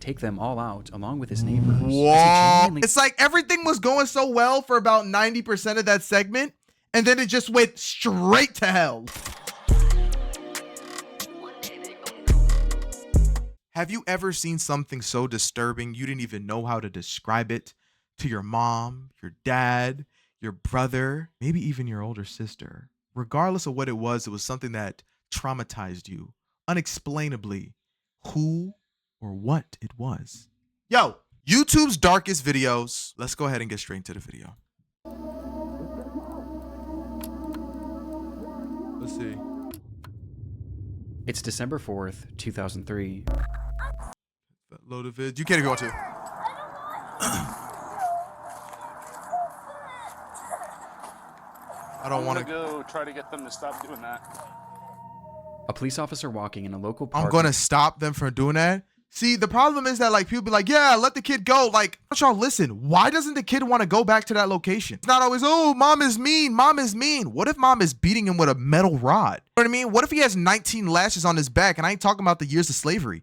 take them all out along with his neighbors. Whoa. It's like everything was going so well for about 90% of that segment, and then it just went straight to hell. Have you ever seen something so disturbing you didn't even know how to describe it to your mom, your dad, your brother, maybe even your older sister? Regardless of what it was something that traumatized you unexplainably. Who or what it was. Yo, YouTube's darkest videos. Let's go ahead and get straight into the video. Let's see. It's December 4th, 2003. Load of vid. You can't even go to. I don't want to go try to get them to stop doing that. A police officer walking in a local park. I'm going to stop them from doing that. See, the problem is that like people be like, yeah, let the kid go. Like, don't y'all listen? Why doesn't the kid want to go back to that location? It's not always, oh, mom is mean. Mom is mean. What if mom is beating him with a metal rod? You know what I mean? What if he has 19 lashes on his back? And I ain't talking about the years of slavery.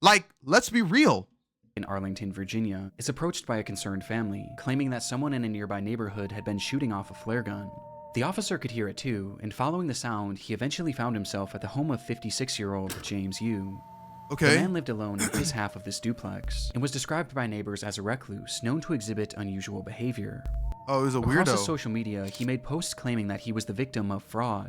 Like, let's be real. In Arlington, Virginia, is approached by a concerned family, claiming that someone in a nearby neighborhood had been shooting off a flare gun. The officer could hear it too, and following the sound, he eventually found himself at the home of 56-year-old James Yu. Okay. The man lived alone in his half of this duplex, and was described by neighbors as a recluse, known to exhibit unusual behavior. Oh, he was a weirdo. Across his social media, he made posts claiming that he was the victim of fraud.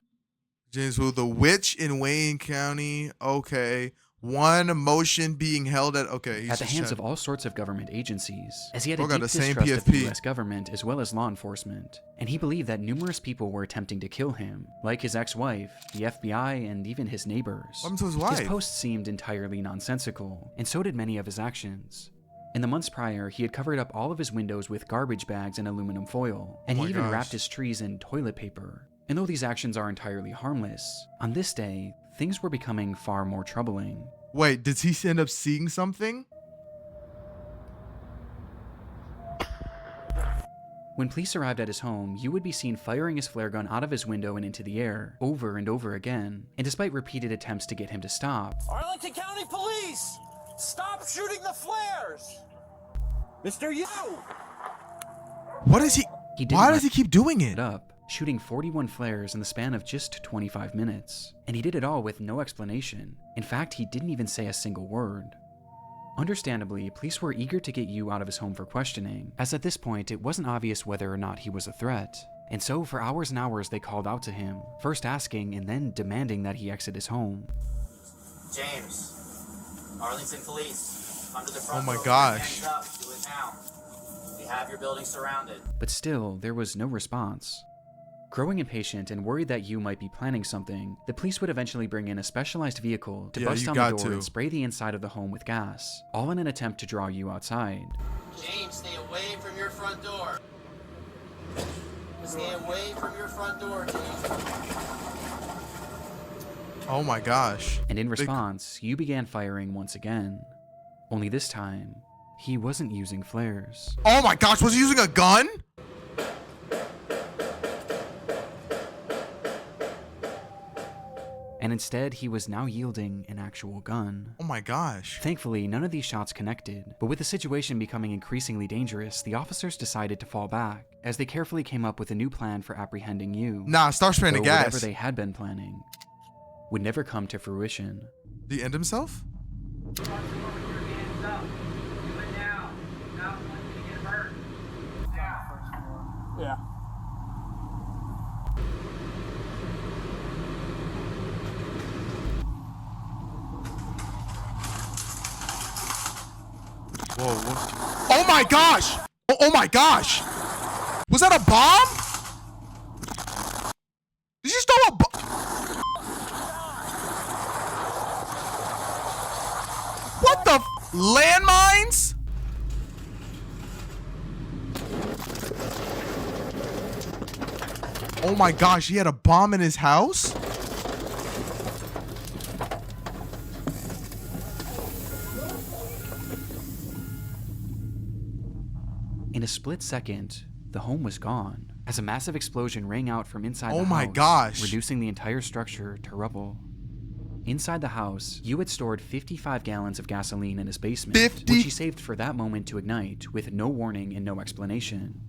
James Wu, the witch in Wayne County. Okay. One motion being held at, okay. At the hands of all sorts of government agencies, as he had Bro a got deep the same distrust of the PFP. US government as well as law enforcement, and he believed that numerous people were attempting to kill him, like his ex-wife, the FBI, and even his neighbors. What happened to his wife? His posts seemed entirely nonsensical, and so did many of his actions. In the months prior, he had covered up all of his windows with garbage bags and aluminum foil, and he even wrapped his trees in toilet paper. And though these actions are entirely harmless, on this day, things were becoming far more troubling. Wait, did he end up seeing something? When police arrived at his home, Yu would be seen firing his flare gun out of his window and into the air, over and over again. And despite repeated attempts to get him to stop, Arlington County Police! Stop shooting the flares! Mr. Yu! What is he? Why does he keep doing it it? up, shooting 41 flares in the span of just 25 minutes. And he did it all with no explanation. In fact, he didn't even say a single word. Understandably, police were eager to get Yu out of his home for questioning, as at this point it wasn't obvious whether or not he was a threat. And so for hours and hours they called out to him, first asking and then demanding that he exit his home. James, Arlington Police, come to the front. Oh my door. gosh. Hands up. Do it now. We have your building surrounded. But still, there was no response. Growing impatient and worried that Yu might be planning something, the police would eventually bring in a specialized vehicle to bust down the door and spray the inside of the home with gas, all in an attempt to draw Yu outside. James, stay away from your front door. Stay away from your front door, James. Oh my gosh. And in response, Yu began firing once again. Only this time, he wasn't using flares. Oh my gosh, was he using a gun? And instead, he was now yielding an actual gun. Oh my gosh. Thankfully, none of these shots connected, but with the situation becoming increasingly dangerous, the officers decided to fall back, as they carefully came up with a new plan for apprehending Yu. Nah, start spraying the gas. Whatever they had been planning would never come to fruition. Did he end himself? Yeah. Whoa, whoa. Oh my gosh! Oh my gosh! Was that a bomb? Did you just throw a bomb? What the landmines? Oh my gosh, he had a bomb in his house? In a split second, the home was gone, as a massive explosion rang out from inside the house, my gosh. reducing the entire structure to rubble. Inside the house, Yu had stored 55 gallons of gasoline in his basement, 50? which he saved for that moment to ignite with no warning and no explanation.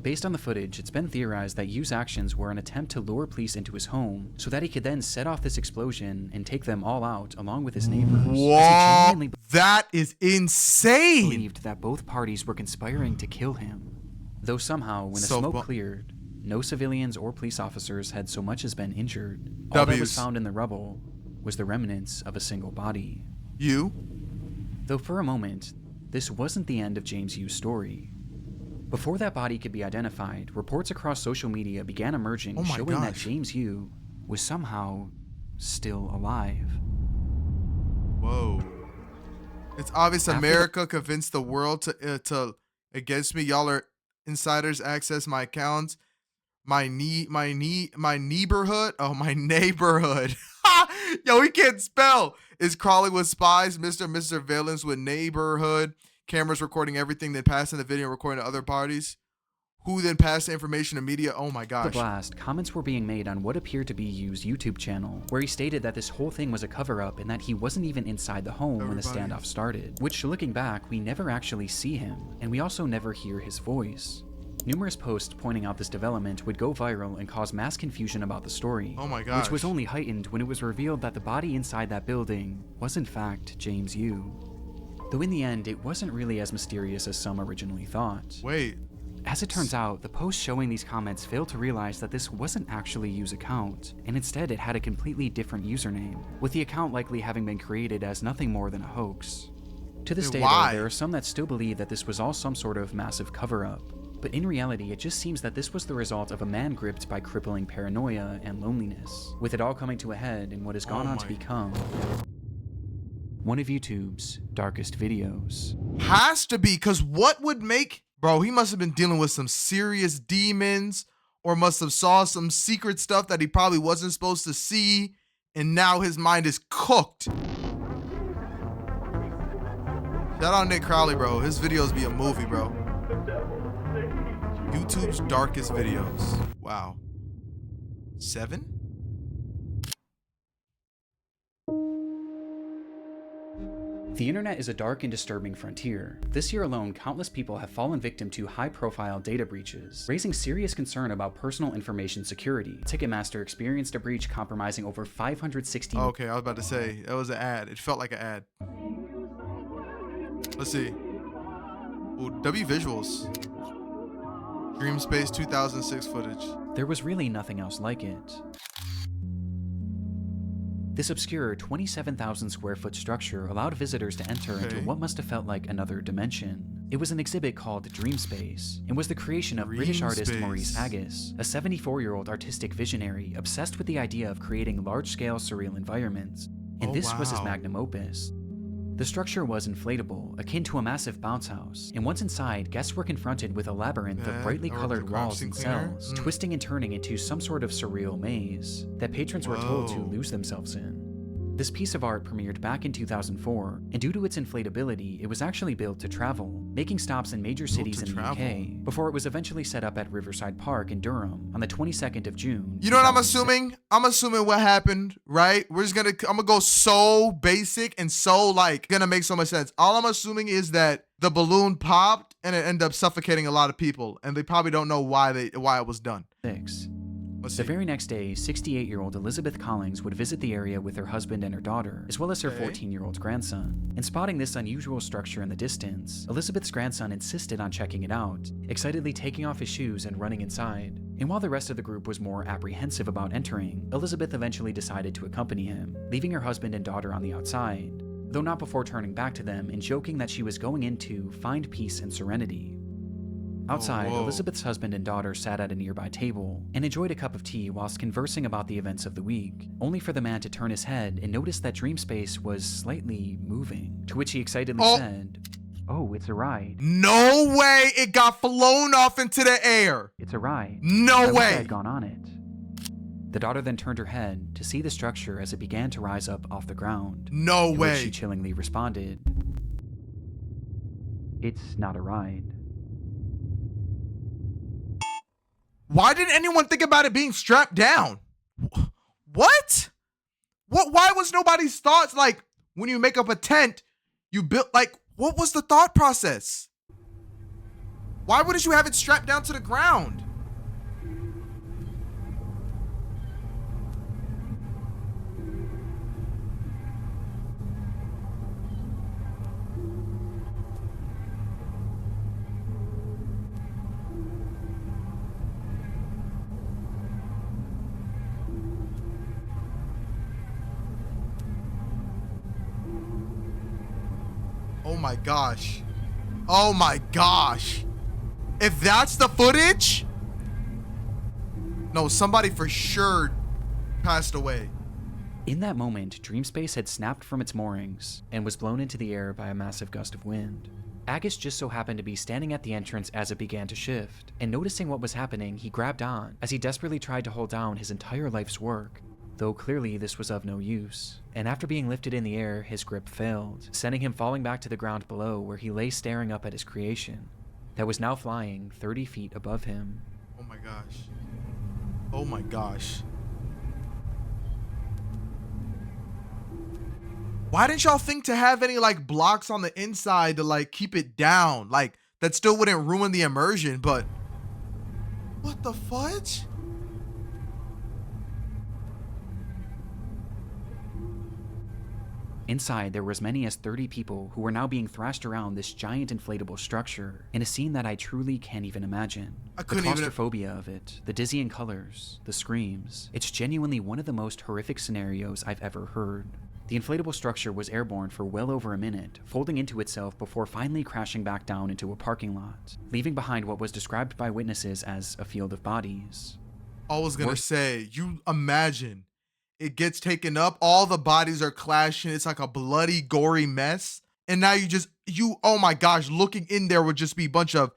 Based on the footage, it's been theorized that Yu's actions were an attempt to lure police into his home so that he could then set off this explosion and take them all out along with his neighbors. As he Whoa, genuinely that is insane. believed that both parties were conspiring to kill him. Though somehow, when the So smoke cleared, no civilians or police officers had so much as been injured. All that was W's. found in the rubble was the remnants of a single body. You? Though for a moment, this wasn't the end of James Yu's story. Before that body could be identified, reports across social media began emerging Oh my showing that gosh. James Yu was somehow still alive. Whoa. It's obvious After America convinced the world to against me. Y'all are insiders, access my accounts. My neighborhood. Oh, my neighborhood. Yo, he can't spell. Is Crowley with spies, Mr. Surveillance with neighborhood. Cameras recording everything, then passing the video and recording to other parties. Who then passed the information to media? Oh my the gosh. blast, comments were being made on what appeared to be Yu's YouTube channel, where he stated that this whole thing was a cover-up and that he wasn't even inside the home when the standoff started. Which, looking back, we never actually see him, and we also never hear his voice. Numerous posts pointing out this development would go viral and cause mass confusion about the story. Oh my gosh. Which was only heightened when it was revealed that the body inside that building was in fact James Yu. Though in the end, it wasn't really as mysterious as some originally thought. Wait. As it turns out, the post showing these comments failed to realize that this wasn't actually Yu's account, and instead it had a completely different username, with the account likely having been created as nothing more than a hoax. To this day, though, Why? there are some that still believe that this was all some sort of massive cover-up. But in reality, it just seems that this was the result of a man gripped by crippling paranoia and loneliness, with it all coming to a head in what has gone on to become one of YouTube's darkest videos. Has to be, because what would make... Bro, he must have been dealing with some serious demons or must have saw some secret stuff that he probably wasn't supposed to see, and now his mind is cooked. Shout out Nick Crowley, bro. His videos be a movie, bro. YouTube's darkest videos. Wow. 7? The internet is a dark and disturbing frontier. This year alone, countless people have fallen victim to high-profile data breaches, raising serious concern about personal information security. Ticketmaster experienced a breach compromising over 560... Okay, I was about to say, that was an ad. It felt like an ad. Let's see. Ooh, W visuals. Dream Space 2006 footage. There was really nothing else like it. This obscure 27,000 square foot structure allowed visitors to enter into what must have felt like another dimension. It was an exhibit called Dream Space and was the creation of British artist Maurice Agus, a 74-year-old artistic visionary obsessed with the idea of creating large-scale surreal environments, and this was his magnum opus. The structure was inflatable, akin to a massive bounce house, and once inside, guests were confronted with a labyrinth of brightly colored walls and cells, twisting and turning into some sort of surreal maze that patrons were told to lose themselves in. This piece of art premiered back in 2004, and due to its inflatability, it was actually built to travel, making stops in major cities in the UK, before it was eventually set up at Riverside Park in Durham on the 22nd of June. You know what I'm assuming? I'm assuming what happened, right? I'm gonna go so basic and so gonna make so much sense. All I'm assuming is that the balloon popped and it ended up suffocating a lot of people, and they probably don't know why it was done. The very next day, 68-year-old Elizabeth Collins would visit the area with her husband and her daughter, as well as her 14-year-old grandson. And spotting this unusual structure in the distance, Elizabeth's grandson insisted on checking it out, excitedly taking off his shoes and running inside. And while the rest of the group was more apprehensive about entering, Elizabeth eventually decided to accompany him, leaving her husband and daughter on the outside, though not before turning back to them and joking that she was going in to find peace and serenity. Outside, Elizabeth's husband and daughter sat at a nearby table and enjoyed a cup of tea whilst conversing about the events of the week, only for the man to turn his head and notice that Dream Space was slightly moving, to which he excitedly said, "Oh, it's a ride." No way it got flown off into the air. "It's a ride. No I wish way. I had gone on it." The daughter then turned her head to see the structure as it began to rise up off the ground. No to way. which she chillingly responded, "It's not a ride." Why didn't anyone think about it being strapped down? What? Why was nobody's thoughts like when you make up a tent, you built like, what was the thought process? Why wouldn't you have it strapped down to the ground? Oh my gosh. Oh my gosh. If that's the footage? No, somebody for sure passed away. In that moment, Dreamspace had snapped from its moorings and was blown into the air by a massive gust of wind. Agus just so happened to be standing at the entrance as it began to shift, and noticing what was happening, he grabbed on as he desperately tried to hold down his entire life's work. Though clearly this was of no use, and after being lifted in the air, his grip failed, sending him falling back to the ground below where he lay staring up at his creation that was now flying 30 feet above him. Oh my gosh. Oh my gosh. Why didn't y'all think to have any like blocks on the inside to like keep it down? Like that still wouldn't ruin the immersion, but what the fudge? Inside, there were as many as 30 people who were now being thrashed around this giant inflatable structure in a scene that I truly can't even imagine. The claustrophobia of it, the dizzying colors, the screams. It's genuinely one of the most horrific scenarios I've ever heard. The inflatable structure was airborne for well over a minute, folding into itself before finally crashing back down into a parking lot, leaving behind what was described by witnesses as a field of bodies. I was gonna say, you imagine it gets taken up, all the bodies are clashing, it's like a bloody, gory mess. And now oh my gosh, looking in there would just be a bunch of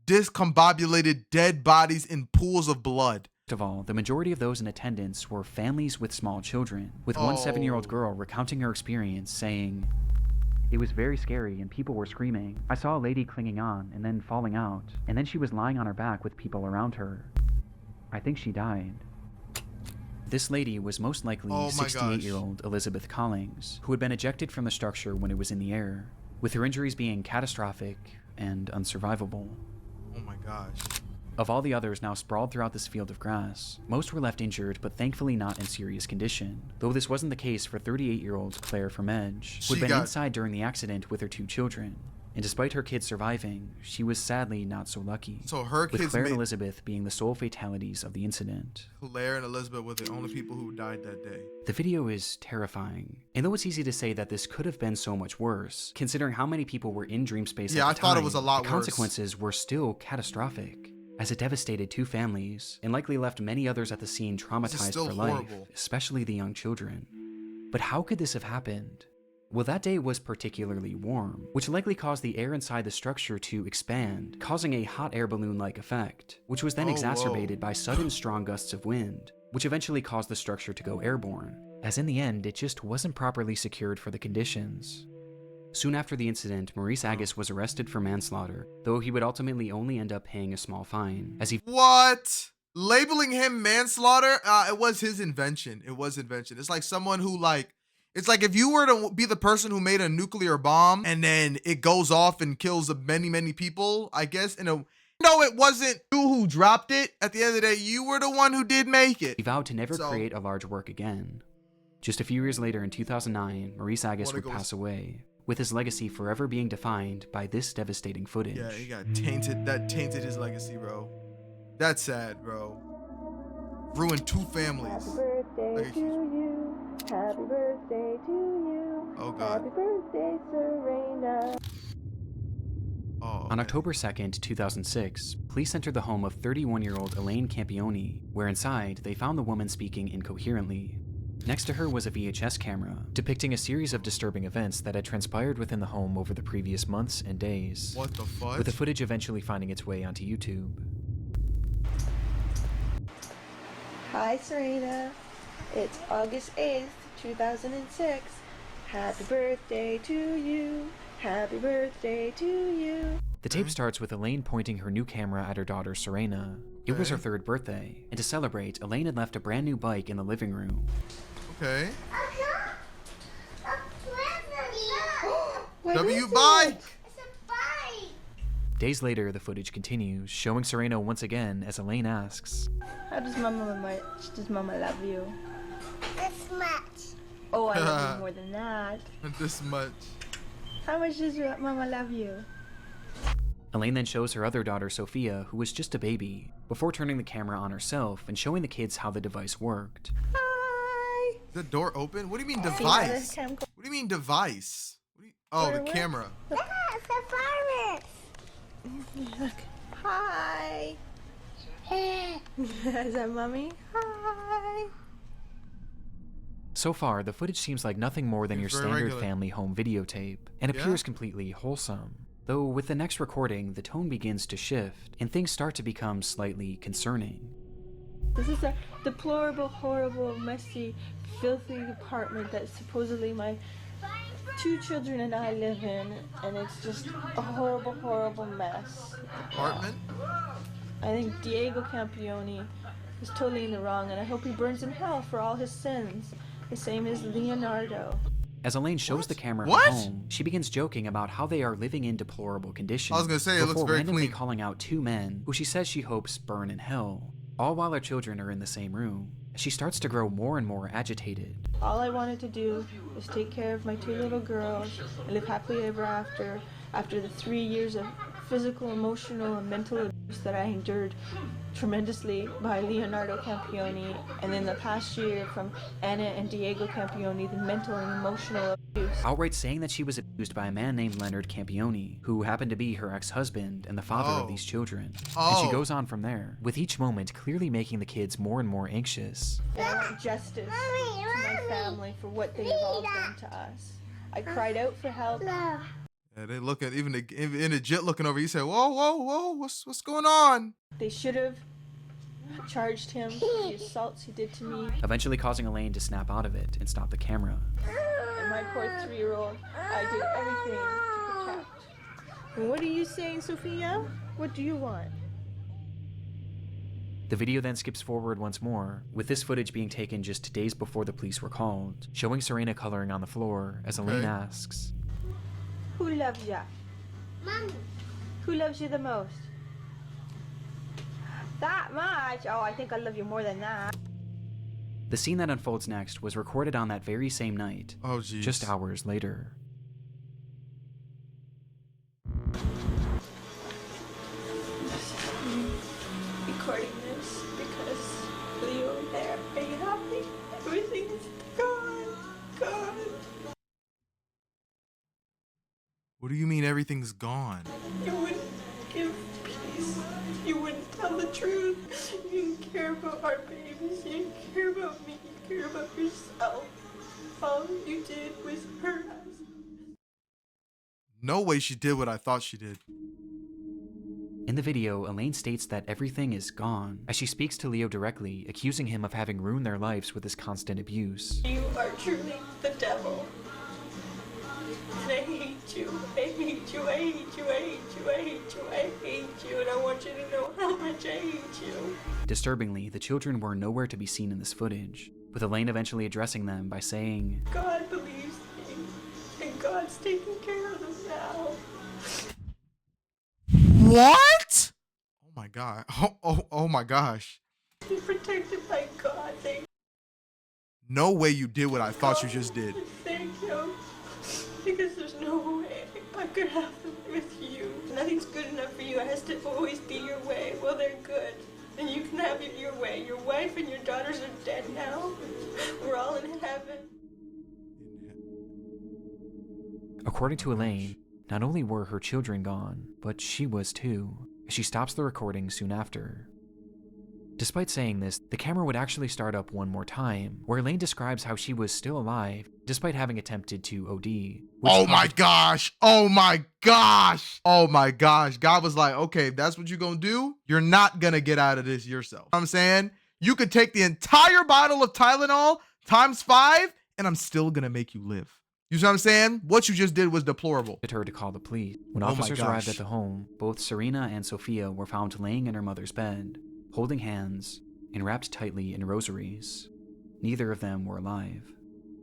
discombobulated dead bodies in pools of blood. First of all, the majority of those in attendance were families with small children, with one 7-year-old girl recounting her experience, saying, "It was very scary and people were screaming. I saw a lady clinging on and then falling out, and then she was lying on her back with people around her. I think she died." This lady was most likely 68-year-old Elizabeth Collings, who had been ejected from the structure when it was in the air, with her injuries being catastrophic and unsurvivable. Oh my gosh. Of all the others now sprawled throughout this field of grass, most were left injured but thankfully not in serious condition, though this wasn't the case for 38-year-old Claire Vermege, who had been inside during the accident with her 2 children. And despite her kids surviving, she was sadly not so lucky. So her kids, with Claire and Elizabeth being the sole fatalities of the incident. Claire and Elizabeth were the only people who died that day. The video is terrifying. And though it's easy to say that this could have been so much worse, considering how many people were in Dreamspace at the time, I thought it was a lot worse. The consequences were still catastrophic, as it devastated 2 families and likely left many others at the scene traumatized for life, especially the young children. But how could this have happened? Well, that day was particularly warm, which likely caused the air inside the structure to expand, causing a hot air balloon-like effect, which was then exacerbated by sudden strong gusts of wind, which eventually caused the structure to go airborne, as in the end, it just wasn't properly secured for the conditions. Soon after the incident, Maurice Agus was arrested for manslaughter, though he would ultimately only end up paying a small fine, as he— What? Labeling him manslaughter? It was his invention. It was invention. It's like someone who it's like if you were to be the person who made a nuclear bomb and then it goes off and kills many, many people, I guess, no, it wasn't you who dropped it. At the end of the day, you were the one who did make it. He vowed to never create a large work again. Just a few years later, in 2009, Maurice Agus would pass away, with his legacy forever being defined by this devastating footage. Yeah, he got tainted. That tainted his legacy, bro. That's sad, bro. Ruined 2 families. Happy birthday to you. Happy birthday to you. Oh, God. Happy birthday, Serena. On October 2nd, 2006, police entered the home of 31-year-old Elaine Campione, where inside they found the woman speaking incoherently. Next to her was a VHS camera, depicting a series of disturbing events that had transpired within the home over the previous months and days. What the fuck? With the footage eventually finding its way onto YouTube. Hi, Serena. It's August 8th, 2006. Happy birthday to you. Happy birthday to you. The tape starts with Elaine pointing her new camera at her daughter, Serena. It was her 3rd birthday, and to celebrate, Elaine had left a brand new bike in the living room. Okay. W bike. It's a bike. Days later, the footage continues, showing Serena once again as Elaine asks, How does Mama love you? This much. Oh, I love you more than that. This much. How much does Mama love you? Elaine then shows her other daughter, Sophia, who was just a baby, before turning the camera on herself and showing the kids how the device worked. Hi. Is the door open? What do you mean See how device? this cam- What do you mean device? Oh, the What? camera. Look, it's a virus. Look. Hi. Is that Mommy? Hi. So far, the footage seems like nothing more than your Seems very standard regular. family home videotape, and Yeah. appears completely wholesome. Though with the next recording, the tone begins to shift, and things start to become slightly concerning. This is a deplorable, horrible, messy, filthy apartment that supposedly my 2 children and I live in, and it's just a horrible, horrible mess. Apartment? I think Diego Campione is totally in the wrong, and I hope he burns in hell for all his sins, the same as Leonardo. As Elaine shows the camera her What? home, she begins joking about how they are living in deplorable conditions. I was gonna say, it looks before very randomly clean. calling out 2 men, who she says she hopes burn in hell, all while her children are in the same room. She starts to grow more and more agitated. All I wanted to do was take care of my 2 little girls and live happily ever after the 3 years of physical, emotional, and mental abuse that I endured tremendously by Leonardo Campione, and then the past year from Anna and Diego Campione, the mental and emotional abuse. Outright saying that she was abused by a man named Leonard Campione, who happened to be her ex-husband and the father Oh. of these children. And Oh. she goes on from there, with each moment clearly making the kids more and more anxious. And I want justice to my family for what they have all done to us. I cried out for help. No. Yeah, they look at even the jet looking over. You say, "Whoa, whoa, whoa! What's going on?" They should have charged him for the assaults he did to me. Eventually causing Elaine to snap out of it and stop the camera. And my poor 3-year-old, I did everything to protect. And what are you saying, Sophia? What do you want? The video then skips forward once more, with this footage being taken just days before the police were called, showing Serena coloring on the floor as Elaine Okay. Who asks, loves ya? Mommy. Who loves you the most? That much? Oh, I think I love you more than that. The scene that unfolds next was recorded on that very same night, Oh, geez. just hours later. Recording this because Leo and there, are you happy? Everything's gone. What do you mean everything's gone? You wouldn't give peace. You wouldn't tell the truth. You didn't care about our babies. You didn't care about me. You cared about yourself. All you did was hurt us. No way she did what I thought she did. In the video, Elaine states that everything is gone, as she speaks to Leo directly, accusing him of having ruined their lives with his constant abuse. You are truly the devil. And I hate you. I hate you. I hate you. I hate you. I hate you. I hate you. And I want you to know how much I hate you. Disturbingly, the children were nowhere to be seen in this footage, with Elaine eventually addressing them by saying, God believes me. And God's taking care of them now. What? Oh my god. Oh my gosh. You're protected by God. No way you did what I thought you just did. Thank you. Because there's no way I could have them with you. Nothing's good enough for you. It has to always be your way. Well, they're good. And you can have it your way. Your wife and your daughters are dead now. We're all in heaven. According to Elaine, not only were her children gone, but she was too, as she stops the recording soon after. Despite saying this, the camera would actually start up one more time, where Elaine describes how she was still alive, despite having attempted to OD. Oh my gosh. Oh my gosh. Oh my gosh. God was like, okay, if that's what you're going to do, you're not going to get out of this yourself. I'm saying you could take the entire bottle of Tylenol times 5 and I'm still going to make you live. You see what I'm saying? What you just did was deplorable. Her to call the police. When Oh my officers arrived gosh. at the home, both Serena and Sophia were found laying in her mother's bed, holding hands and wrapped tightly in rosaries. Neither of them were alive.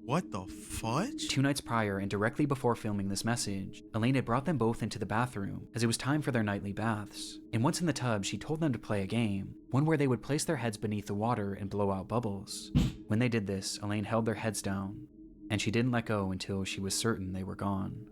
What the fudge? 2 nights prior and directly before filming this message, Elaine had brought them both into the bathroom as it was time for their nightly baths. And once in the tub, she told them to play a game, one where they would place their heads beneath the water and blow out bubbles. When they did this, Elaine held their heads down, and she didn't let go until she was certain they were gone.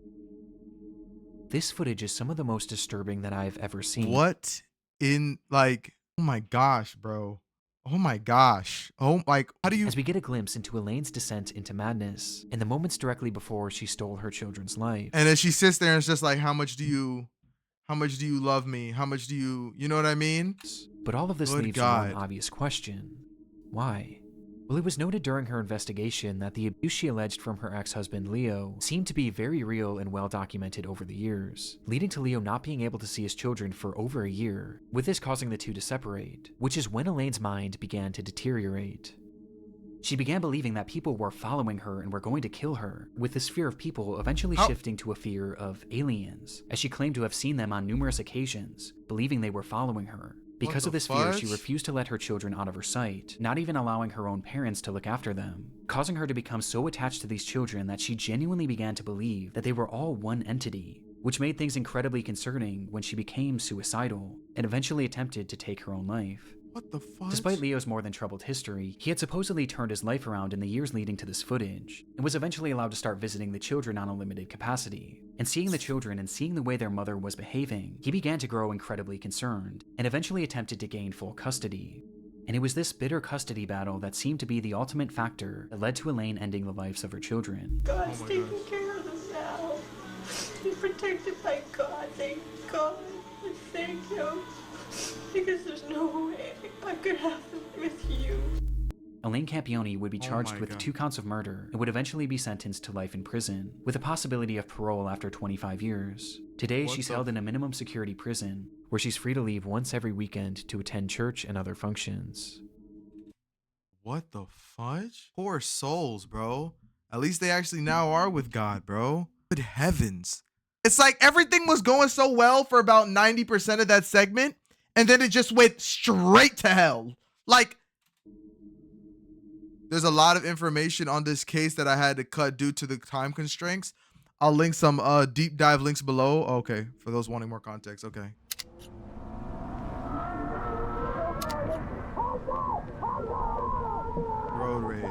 This footage is some of the most disturbing that I've ever seen. What in, like, oh my gosh, bro. Oh my gosh. Oh, like, how do you... As we get a glimpse into Elaine's descent into madness in the moments directly before she stole her children's life. And then she sits there and it's just like, how much do you love me? How much do you know what I mean? But all of this Good leaves God. one obvious question. Why? Well, it was noted during her investigation that the abuse she alleged from her ex-husband Leo seemed to be very real and well documented over the years, leading to Leo not being able to see his children for over a year, with this causing the two to separate, which is when Elaine's mind began to deteriorate. She began believing that people were following her and were going to kill her, with this fear of people eventually shifting to a fear of aliens, as she claimed to have seen them on numerous occasions, believing they were following her. Because of this fear, she refused to let her children out of her sight, not even allowing her own parents to look after them, causing her to become so attached to these children that she genuinely began to believe that they were all one entity, which made things incredibly concerning when she became suicidal and eventually attempted to take her own life. What the fuck? Despite Leo's more than troubled history, he had supposedly turned his life around in the years leading to this footage, and was eventually allowed to start visiting the children on a limited capacity. And seeing the children and seeing the way their mother was behaving, he began to grow incredibly concerned, and eventually attempted to gain full custody. And it was this bitter custody battle that seemed to be the ultimate factor that led to Elaine ending the lives of her children. God's taking care of them now. He's protected by God, thank God. Thank Him. Because there's no way I could have them with you. Elaine Campione would be charged with God. 2 counts of murder and would eventually be sentenced to life in prison, with a possibility of parole after 25 years. Today, she's held in a minimum security prison, where she's free to leave once every weekend to attend church and other functions. What the fudge? Poor souls, bro. At least they actually now are with God, bro. Good heavens. It's like everything was going so well for about 90% of that segment, and then it just went straight to hell. Like, there's a lot of information on this case that I had to cut due to the time constraints. I'll link some deep dive links below. Okay, for those wanting more context. Okay. Road rage.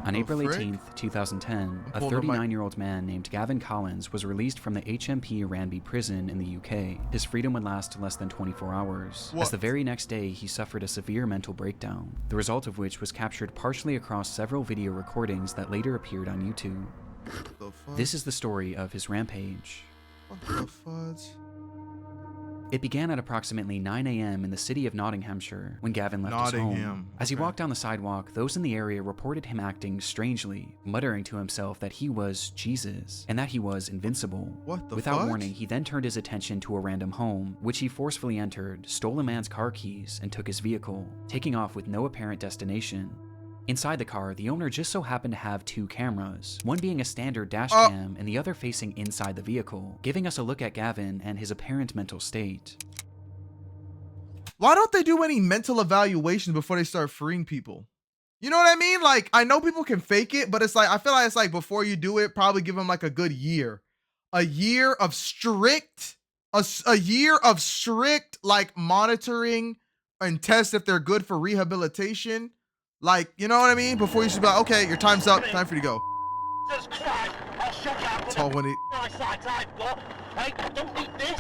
On April frick? 18th, 2010, a pulled up my- 39-year-old man named Gavin Collins was released from the HMP Ranby prison in the UK. His freedom would last less than 24 hours, as the very next day he suffered a severe mental breakdown, the result of which was captured partially across several video recordings that later appeared on YouTube. What the fuck? This is the story of his rampage. What the fudge? It began at approximately 9 a.m. in the city of Nottinghamshire when Gavin left his home. Nottingham, As he okay. walked down the sidewalk, those in the area reported him acting strangely, muttering to himself that he was Jesus and that he was invincible. What the Without fudge? warning, he then turned his attention to a random home, which he forcefully entered, stole a man's car keys, and took his vehicle, taking off with no apparent destination. Inside the car, the owner just so happened to have 2 cameras, one being a standard dash cam and the other facing inside the vehicle, giving us a look at Gavin and his apparent mental state. Why don't they do any mental evaluations before they start freeing people? You know what I mean? Like, I know people can fake it, but it's like, I feel like it's like before you do it, probably give them like a good year. A year of strict, like monitoring and test if they're good for rehabilitation. Like, you know what I mean? Before you should be like, okay, your time's up. Time for you to go. Jesus Christ, I'll shut you out with all when the it- eyesight I've got. Hey, I don't need this.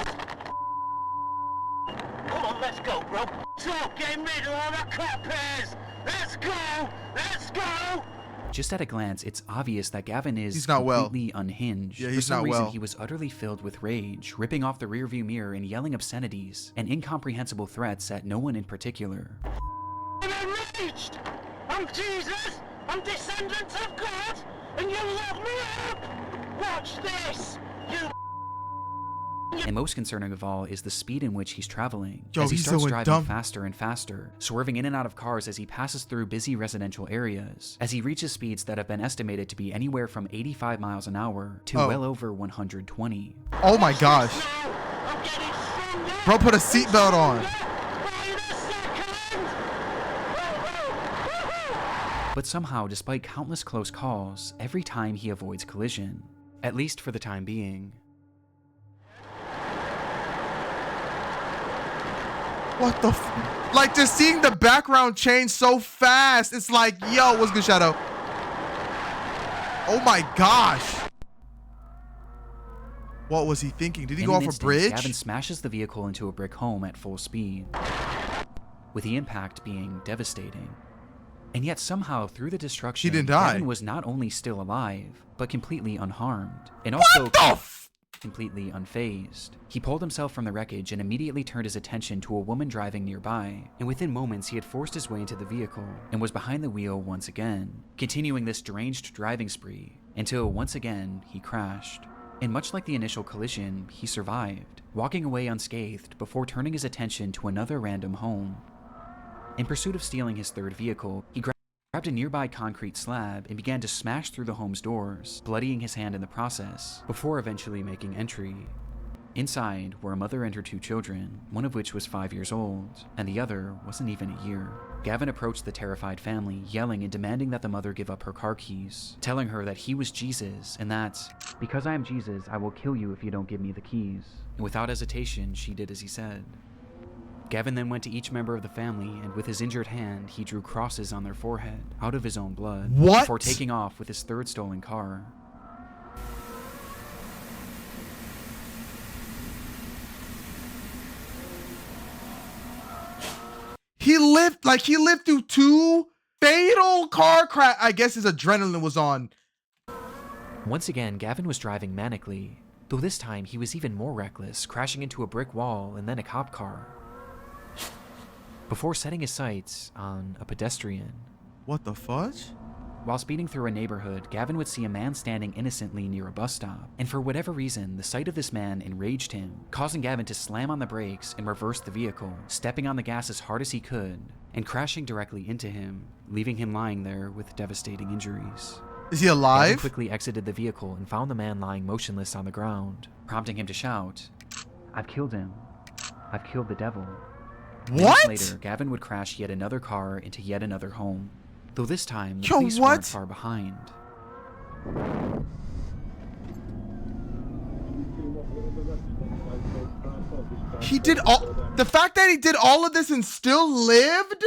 Come on, let's go, bro. So, getting rid of all that crap pairs. Let's go, let's go. Just at a glance, it's obvious that Gavin is He's not well. completely unhinged. Yeah, For he's some not reason, well. he was utterly filled with rage, ripping off the rearview mirror and yelling obscenities and incomprehensible threats at no one in particular. I'm enraged. I'm Jesus. I'm descendant of God. And you lock me up. Watch this. You. And most concerning of all is the speed in which he's traveling, Yo, as he he's starts so driving dumb. faster and faster, swerving in and out of cars as he passes through busy residential areas, as he reaches speeds that have been estimated to be anywhere from 85 miles an hour to well over 120. Oh my gosh. Now, I'm getting stronger. Bro, put a seatbelt on. By the second. But somehow, despite countless close calls, every time he avoids collision, at least for the time being. What the like, just seeing the background change so fast. It's like, yo, what's good, Shadow? Oh my gosh. What was he thinking? Did he go off a bridge? Gavin smashes the vehicle into a brick home at full speed, with the impact being devastating. And yet somehow, through the destruction, he didn't die. Gavin was not only still alive, but completely unharmed, and also completely unfazed. He pulled himself from the wreckage and immediately turned his attention to a woman driving nearby, and within moments he had forced his way into the vehicle and was behind the wheel once again, continuing this deranged driving spree until once again he crashed. And much like the initial collision, he survived, walking away unscathed before turning his attention to another random home. In pursuit of stealing his third vehicle, he grabbed a nearby concrete slab and began to smash through the home's doors, bloodying his hand in the process, before eventually making entry. Inside were a mother and her 2 children, one of which was 5 years old, and the other wasn't even a year. Gavin approached the terrified family, yelling and demanding that the mother give up her car keys, telling her that he was Jesus and that, "Because I am Jesus, I will kill you if you don't give me the keys." And without hesitation, she did as he said. Gavin then went to each member of the family, and with his injured hand, he drew crosses on their forehead, out of his own blood, before taking off with his third stolen car. He lived through 2 fatal car crash. I guess his adrenaline was on. Once again, Gavin was driving manically, though this time he was even more reckless, crashing into a brick wall and then a cop car, before setting his sights on a pedestrian. What the fudge? While speeding through a neighborhood, Gavin would see a man standing innocently near a bus stop, and for whatever reason, the sight of this man enraged him, causing Gavin to slam on the brakes and reverse the vehicle, stepping on the gas as hard as he could, and crashing directly into him, leaving him lying there with devastating injuries. Is he alive? Gavin quickly exited the vehicle and found the man lying motionless on the ground, prompting him to shout, "I've killed him. I've killed the devil." What? Minutes later, Gavin would crash yet another car into yet another home, though this time the police weren't far behind. He did all the fact that he did all of this and still lived?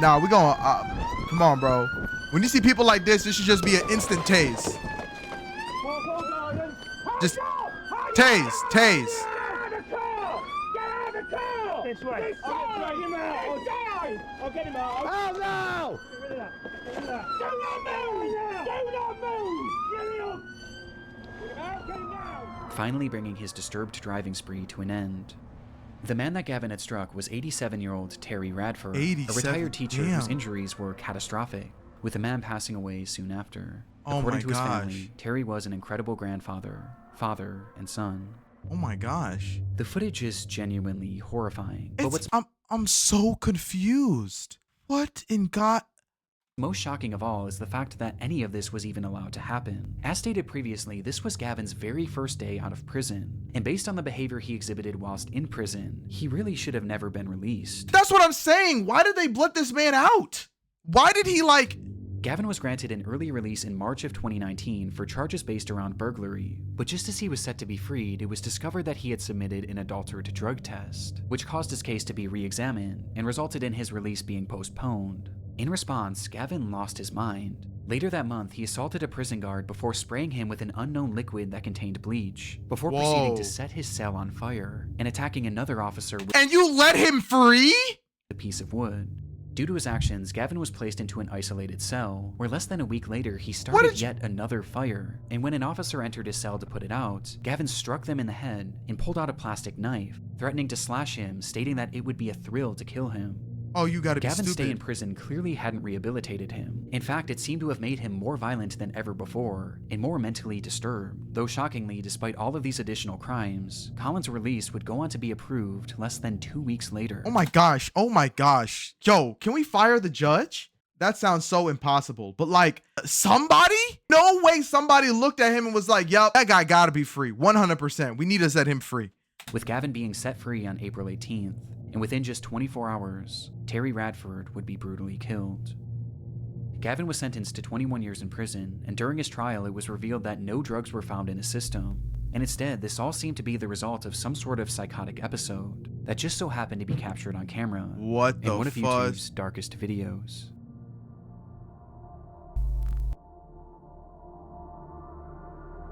Nah, we gonna come on, bro. When you see people like this should just be an instant tase. Just tase. This way. I'll get him out. I'll get him out. Oh no! Get rid of that. Get rid of that. Do not move! Get it up! Get him out! Finally bringing his disturbed driving spree to an end. The man that Gavin had struck was 87-year-old Terry Radford, a retired teacher whose injuries were catastrophic, with the man passing away soon after. According to his family, Terry was an incredible grandfather, father, and son. Oh my gosh. The footage is genuinely horrifying. But I'm so confused. What in God? Most shocking of all is the fact that any of this was even allowed to happen. As stated previously, this was Gavin's very first day out of prison, and based on the behavior he exhibited whilst in prison, he really should have never been released. That's what I'm saying. Why did they let this man out? Why did he Gavin was granted an early release in March of 2019 for charges based around burglary, but just as he was set to be freed, it was discovered that he had submitted an adulterated drug test, which caused his case to be re-examined and resulted in his release being postponed. In response, Gavin lost his mind. Later that month, he assaulted a prison guard before spraying him with an unknown liquid that contained bleach, before proceeding to set his cell on fire and attacking another officer with And you let him free? a piece of wood. Due to his actions, Gavin was placed into an isolated cell, where less than a week later, he started yet another fire, and when an officer entered his cell to put it out, Gavin struck them in the head and pulled out a plastic knife, threatening to slash him, stating that it would be a thrill to kill him. Oh, you gotta be stupid. Gavin's stay in stupid. prison clearly hadn't rehabilitated him. In fact, it seemed to have made him more violent than ever before, and more mentally disturbed. Though shockingly, despite all of these additional crimes, Colin's release would go on to be approved less than 2 weeks later. Oh my gosh. Oh my gosh. Yo, can we fire the judge? That sounds so impossible. But like, somebody? No way somebody looked at him and was like, yup, that guy gotta be free. 100%. We need to set him free. with Gavin being set free on April 18th, and within just 24 hours, Terry Radford would be brutally killed. Gavin was sentenced to 21 years in prison, and during his trial it was revealed that no drugs were found in his system, and instead this all seemed to be the result of some sort of psychotic episode that just so happened to be captured on camera What the in one of fudge? YouTube's darkest videos.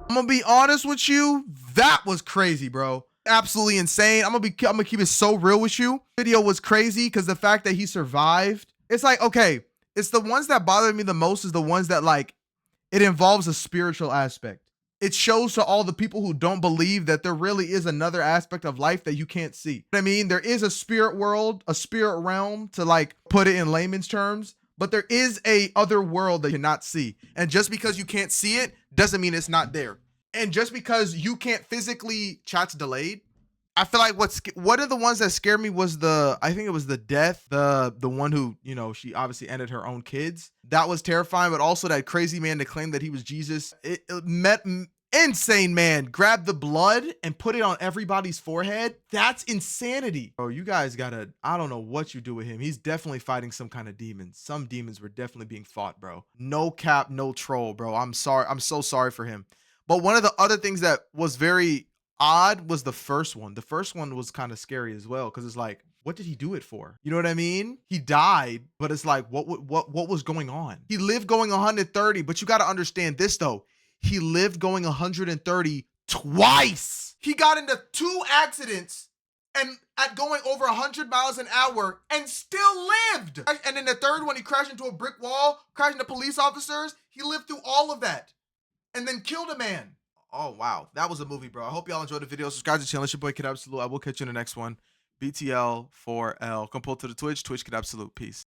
I'm gonna be honest with you, that was crazy, bro. Absolutely insane. I'm gonna keep it so real with you. Video was crazy because the fact that he survived, it's like, okay, it's the ones that bother me the most is the ones that, like, it involves a spiritual aspect. It shows to all the people who don't believe that there really is another aspect of life that you can't see. I mean, there is a spirit world, a spirit realm, to like put it in layman's terms, but there is a other world that you cannot see. And just because you can't see it doesn't mean it's not there. And just because you can't physically, chat's delayed. I feel like one of the ones that scared me was I think it was the death, the one who, you know, she obviously ended her own kids. That was terrifying, but also that crazy man that claimed that he was Jesus. It met insane man, grabbed the blood and put it on everybody's forehead. That's insanity. Bro, you guys gotta, I don't know what you do with him. He's definitely fighting some kind of demons. Some demons were definitely being fought, bro. No cap, no troll, bro. I'm sorry. I'm so sorry for him. But one of the other things that was very odd was the first one. The first one was kind of scary as well, because it's like, what did he do it for? You know what I mean? He died, but it's like, what was going on? He lived going 130, but you got to understand this though. He lived going 130 twice. He got into 2 accidents and at going over 100 miles an hour and still lived. And then the third one, he crashed into a brick wall, crashed into police officers. He lived through all of that and then killed a man. Oh, wow. That was a movie, bro. I hope y'all enjoyed the video. Subscribe to the channel. It's your boy, Kiddabsolute. I will catch you in the next one. BTL4L. Come pull to the Twitch. Twitch Kiddabsolute. Peace.